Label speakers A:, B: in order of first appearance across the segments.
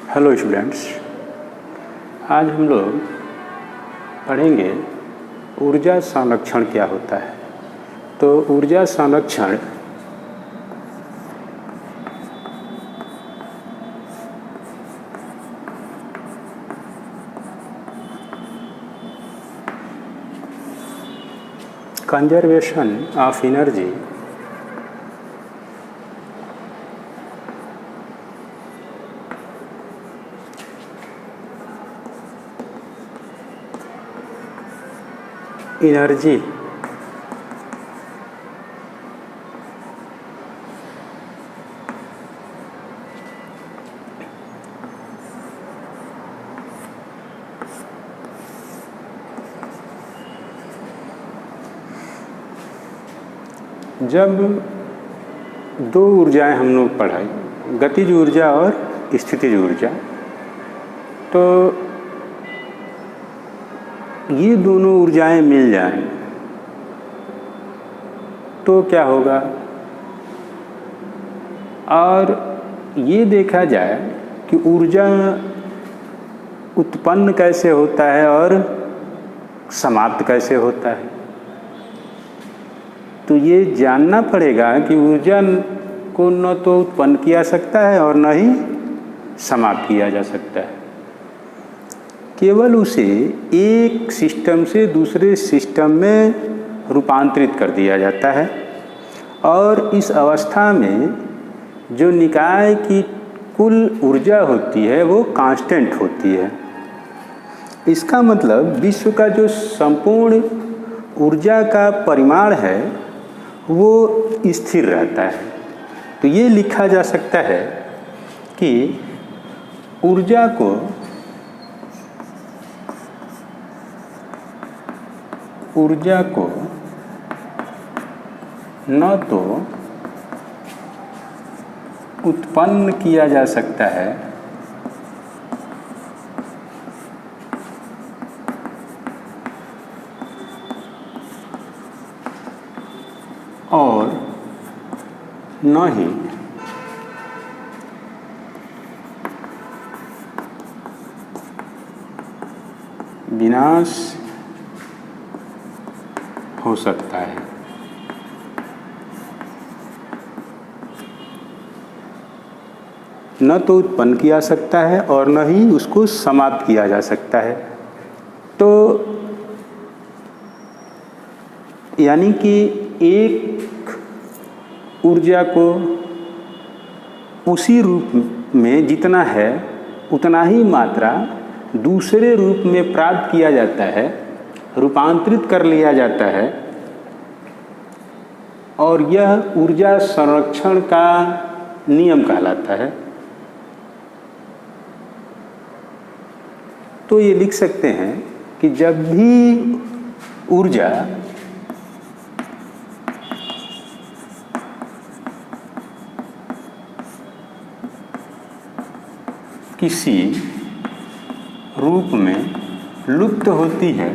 A: Hello students, आज हम लोग पढ़ेंगे ऊर्जा संरक्षण क्या होता है। तो ऊर्जा संरक्षण कंजर्वेशन ऑफ एनर्जी एनर्जी जब दो ऊर्जाएं हम लोग पढ़ाई, गतिज ऊर्जा और स्थितिज ऊर्जा, तो ये दोनों ऊर्जाएं मिल जाएं तो क्या होगा, और ये देखा जाए कि ऊर्जा उत्पन्न कैसे होता है और समाप्त कैसे होता है। तो ये जानना पड़ेगा कि ऊर्जा को न तो उत्पन्न किया सकता है और न ही समाप्त किया जा सकता है। केवल उसे एक सिस्टम से दूसरे सिस्टम में रूपांतरित कर दिया जाता है, और इस अवस्था में जो निकाय की कुल ऊर्जा होती है वो कांस्टेंट होती है। इसका मतलब विश्व का जो संपूर्ण ऊर्जा का परिमाण है वो स्थिर रहता है। तो ये लिखा जा सकता है कि ऊर्जा को न तो उत्पन्न किया जा सकता है और न ही विनाश हो सकता है। न तो उत्पन्न किया सकता है और न ही उसको समाप्त किया जा सकता है। तो यानी कि एक ऊर्जा को उसी रूप में जितना है उतना ही मात्रा दूसरे रूप में प्राप्त किया जाता है, रूपांतरित कर लिया जाता है, और यह ऊर्जा संरक्षण का नियम कहलाता है। तो ये लिख सकते हैं कि जब भी ऊर्जा किसी रूप में लुप्त होती है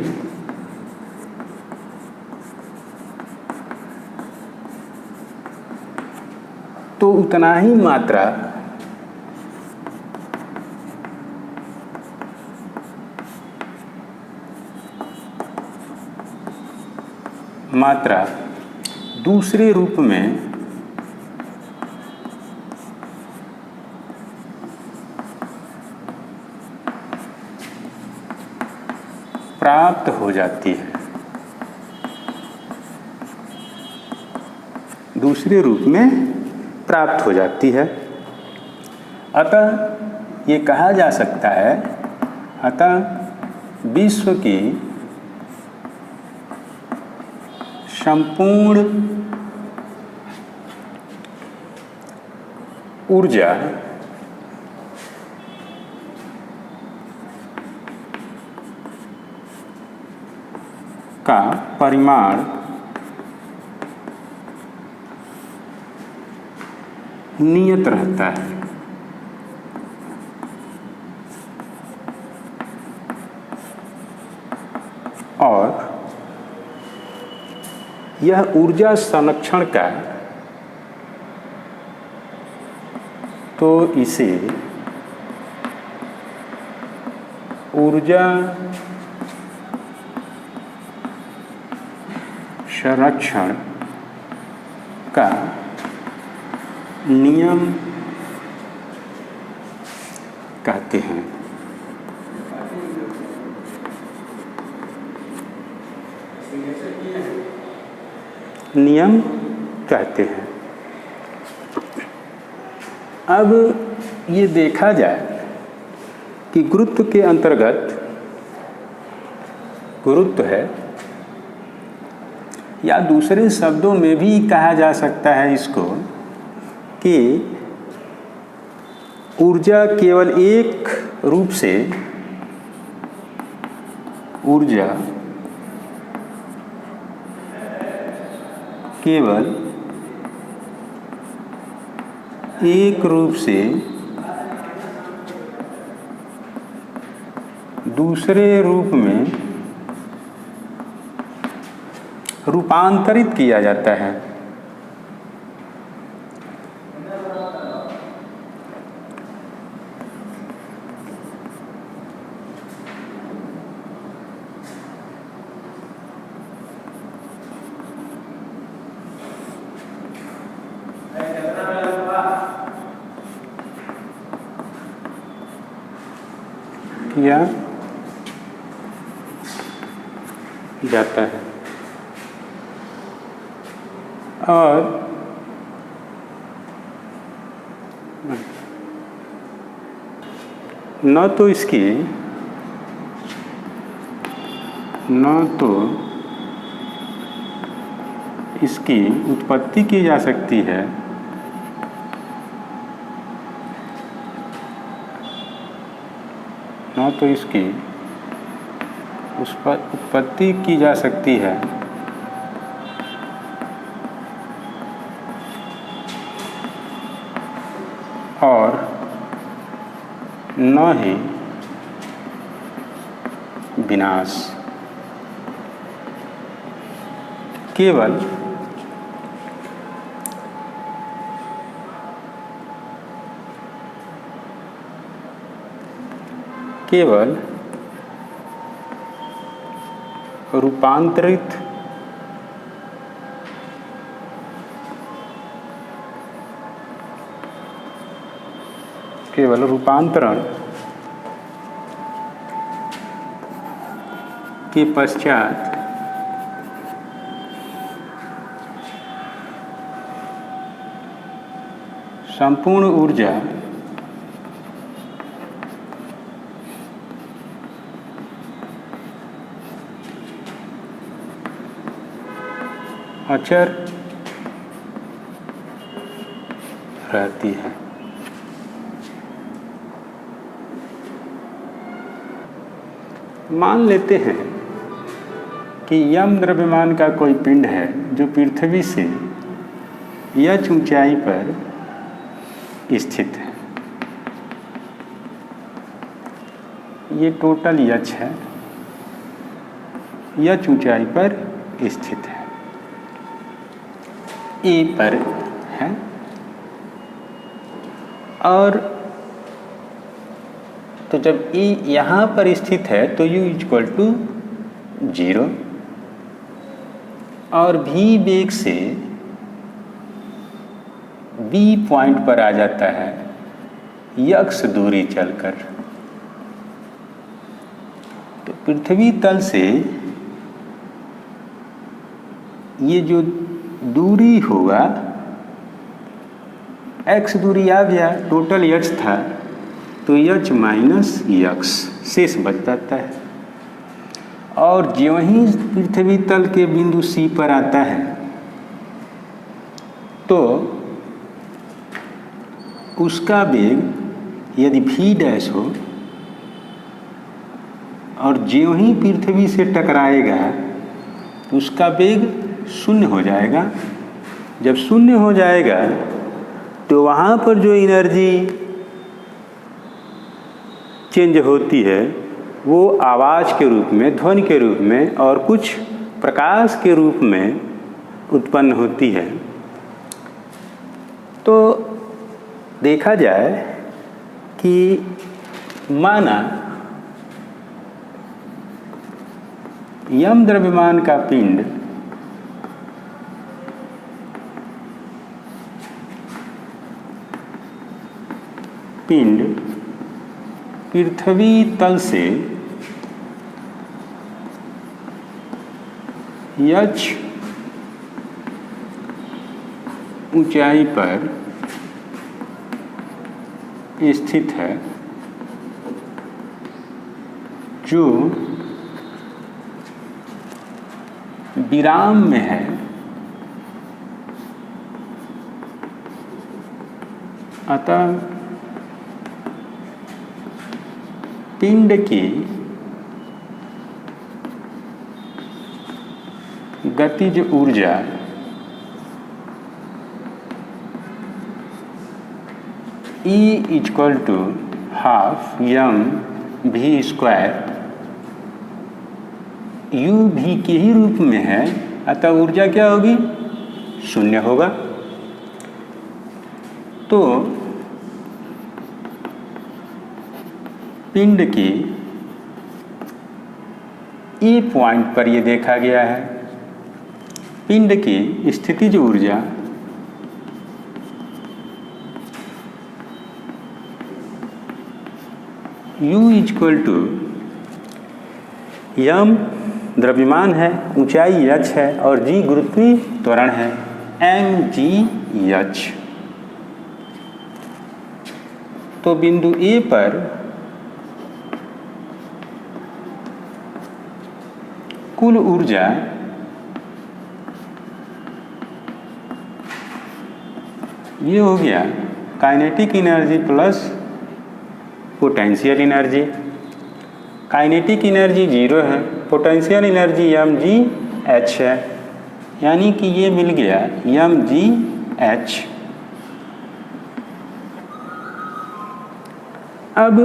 A: तो उतना ही मात्रा दूसरे रूप में प्राप्त हो जाती है, दूसरे रूप में प्राप्त हो जाती है। अतः ये कहा जा सकता है, अतः विश्व की संपूर्ण ऊर्जा का परिमाण नियत रहता है। और यह ऊर्जा संरक्षण का तो इसे ऊर्जा संरक्षण का नियम कहते हैं। नियम कहते हैं। अब ये देखा जाए कि गुरुत्व के अंतर्गत गुरुत्व है, या दूसरे शब्दों में भी कहा जा सकता है इसको कि ऊर्जा केवल एक रूप से ऊर्जा केवल एक रूप से दूसरे रूप में रूपांतरित किया जाता है। किया जाता है और न तो इसकी उत्पत्ति की जा सकती है, न तो इसकी उस पर उत्पत्ति की जा सकती है और न ही विनाश। केवल रूपांतरित केवल रूपांतरण के पश्चात संपूर्ण ऊर्जा अचर रहती है। मान लेते हैं कि यम द्रव्यमान का कोई पिंड है जो पृथ्वी से h ऊंचाई पर स्थित है। ये टोटल h है, h ऊंचाई पर स्थित है, ए पर है और तो जब ए यहाँ पर स्थित है तो u इक्वल टू 0 और v वेग से b पॉइंट पर आ जाता है x दूरी चलकर। तो पृथ्वी तल से ये जो दूरी होगा x दूरी आ गया, टोटल h था तो h माइनस x शेष बच जाता है। और ज्यों ही पृथ्वी तल के बिंदु C पर आता है तो उसका वेग यदि v डैश हो और ज्यों ही पृथ्वी से टकराएगा तो उसका वेग शून्य हो जाएगा। जब शून्य हो जाएगा तो वहाँ पर जो एनर्जी चेंज होती है वो आवाज़ के रूप में, ध्वनि के रूप में और कुछ प्रकाश के रूप में उत्पन्न होती है। तो देखा जाए कि माना यम द्रव्यमान का पिंड पृथ्वी तल से h ऊंचाई पर स्थित है, जो विराम में है, अतः पिंड की गतिज ऊर्जा E इक्वल टू हाफ यम भी स्क्वायर यू भी के ही रूप में है, अतः ऊर्जा क्या होगी? शून्य होगा। तो पिंड की E पॉइंट पर यह देखा गया है, पिंड की स्थितिज ऊर्जा U इक्वल टू यम द्रव्यमान है, ऊंचाई h है और g गुरुत्वीय त्वरण है mgh। तो बिंदु A पर कुल ऊर्जा ये हो गया kinetic energy plus potential energy. Kinetic energy 0 है, पोटेंशियल एनर्जी mgh है, यानी कि ये मिल गया mgh। अब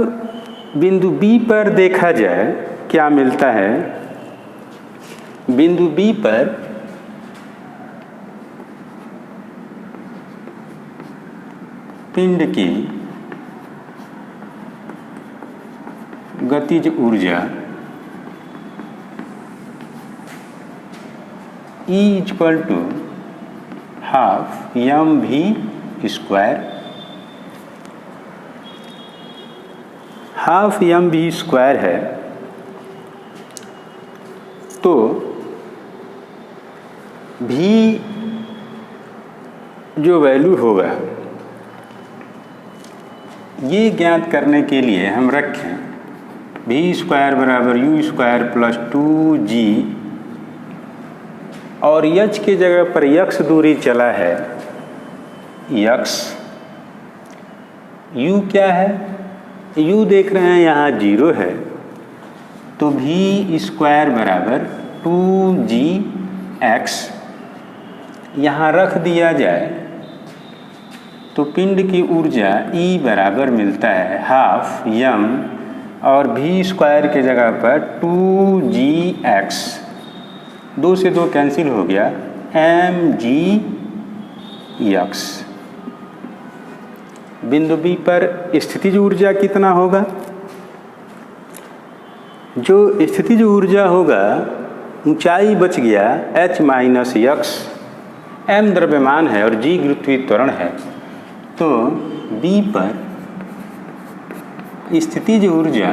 A: बिंदु B पर देखा जाए क्या मिलता है। बिंदु B पर पिंड की गतिज ऊर्जा E इक्वल टू हाफ यम भी स्क्वायर, हाफ यम भी स्क्वायर है। तो भी जो वैल्यू होगा ये ज्ञात करने के लिए हम रखें भी स्क्वायर बराबर यू स्क्वायर प्लस 2g और h के जगह पर x दूरी चला है x। u क्या है? u देख रहे हैं यहाँ 0 है, तो भी स्क्वायर बराबर 2gx यहाँ रख दिया जाए तो पिंड की ऊर्जा E बराबर मिलता है हाफ यम और भी स्क्वायर के जगह पर 2gx, 2 से 2 कैंसिल हो गया mgx। बिंदु B पर स्थितिज ऊर्जा कितना होगा? जो स्थितिज ऊर्जा होगा, ऊंचाई बच गया h माइनस x, m द्रव्यमान है और g गुरुत्वीय त्वरण है। तो B पर स्थितिज ऊर्जा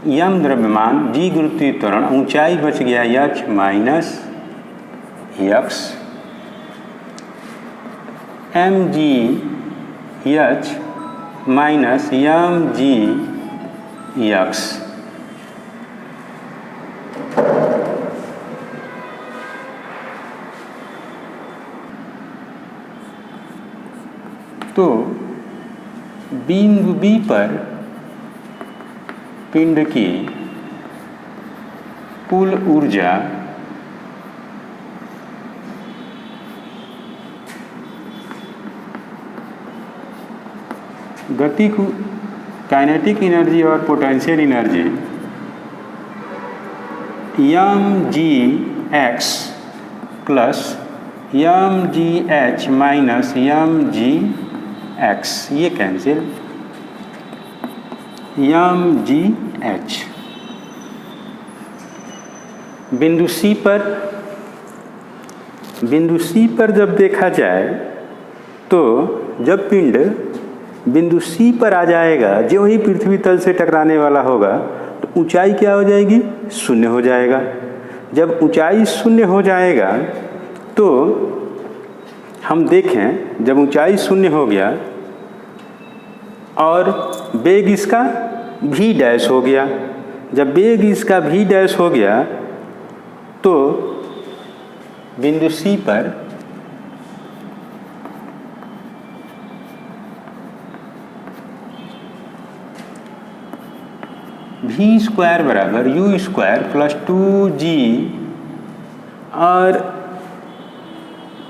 A: यम द्रव्यमान g गुरुत्वीय त्वरण, ऊंचाई बच गया h minus x, mgh minus mgx। तो बिंदु B पर पिंड की कुल ऊर्जा गति को काइनेटिक एनर्जी और potential energy mgx plus mgh minus mgh x, ये कैंसिल, mgh। बिंदु C पर जब देखा जाए तो जब पिंड बिंदु C पर आ जाएगा, जो ही पृथ्वी तल से टकराने वाला होगा तो ऊंचाई क्या हो जाएगी, शून्य हो जाएगा। जब ऊंचाई शून्य हो जाएगा तो हम देखें, जब ऊंचाई शून्य हो गया और वेग इसका v डैश हो गया, जब वेग इसका v डैश हो गया तो बिंदु C पर v स्क्वायर बराबर u स्क्वायर प्लस 2g और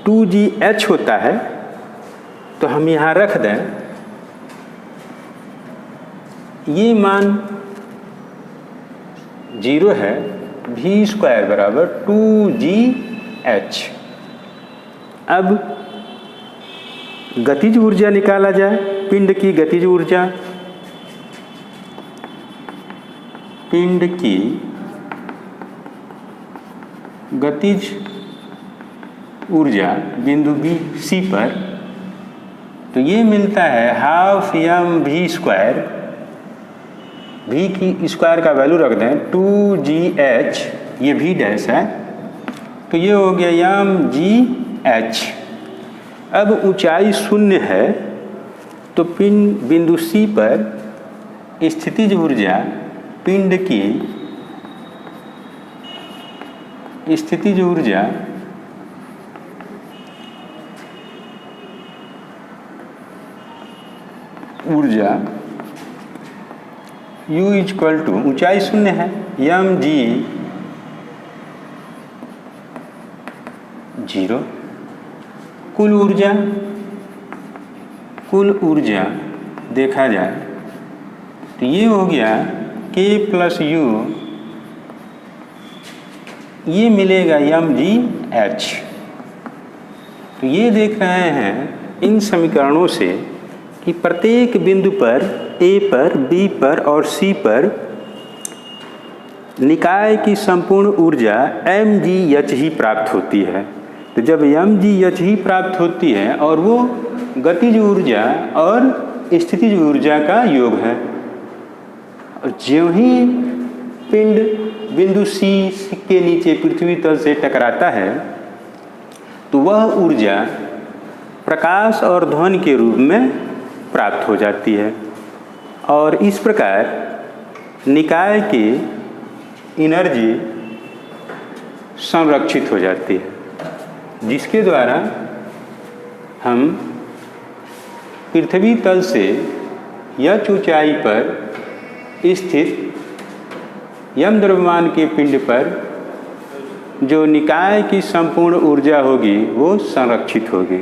A: 2gh होता है। तो हम यहाँ रख दें, ये मान 0 है, v स्क्वायर बराबर 2gh। अब गतिज ऊर्जा निकाला जाए, पिंड की गतिज ऊर्जा, पिंड की गतिज ऊर्जा बिंदु C पर, तो ये मिलता है हाफ mv स्क्वायर, v की स्क्वायर का वैल्यू रख दें 2gh, ये v डैश है, तो ये हो गया mgh। अब ऊंचाई शून्य है तो बिंदु C पर स्थितिज ऊर्जा, पिंड की स्थितिज ऊर्जा U इक्वल टू, ऊंचाई शून्य है, mg 0। कुल ऊर्जा देखा जाए तो ये हो गया k प्लस u, ये मिलेगा mgh। तो ये देख रहे हैं इन समीकरणों से कि प्रत्येक बिंदु पर A पर, B पर और C पर निकाय की संपूर्ण ऊर्जा mgh ही प्राप्त होती है। तो जब mgh ही प्राप्त होती है और वो गतिज ऊर्जा और स्थितिज ऊर्जा का योग है, और ज्यों ही पिंड बिंदु C के नीचे पृथ्वी तल से टकराता है तो वह ऊर्जा प्रकाश और ध्वनि के रूप में प्राप्त हो जाती है, और इस प्रकार निकाय की एनर्जी संरक्षित हो जाती है, जिसके द्वारा हम पृथ्वी तल से h ऊंचाई पर स्थित यम द्रव्यमान के पिंड पर जो निकाय की संपूर्ण ऊर्जा होगी वो संरक्षित होगी।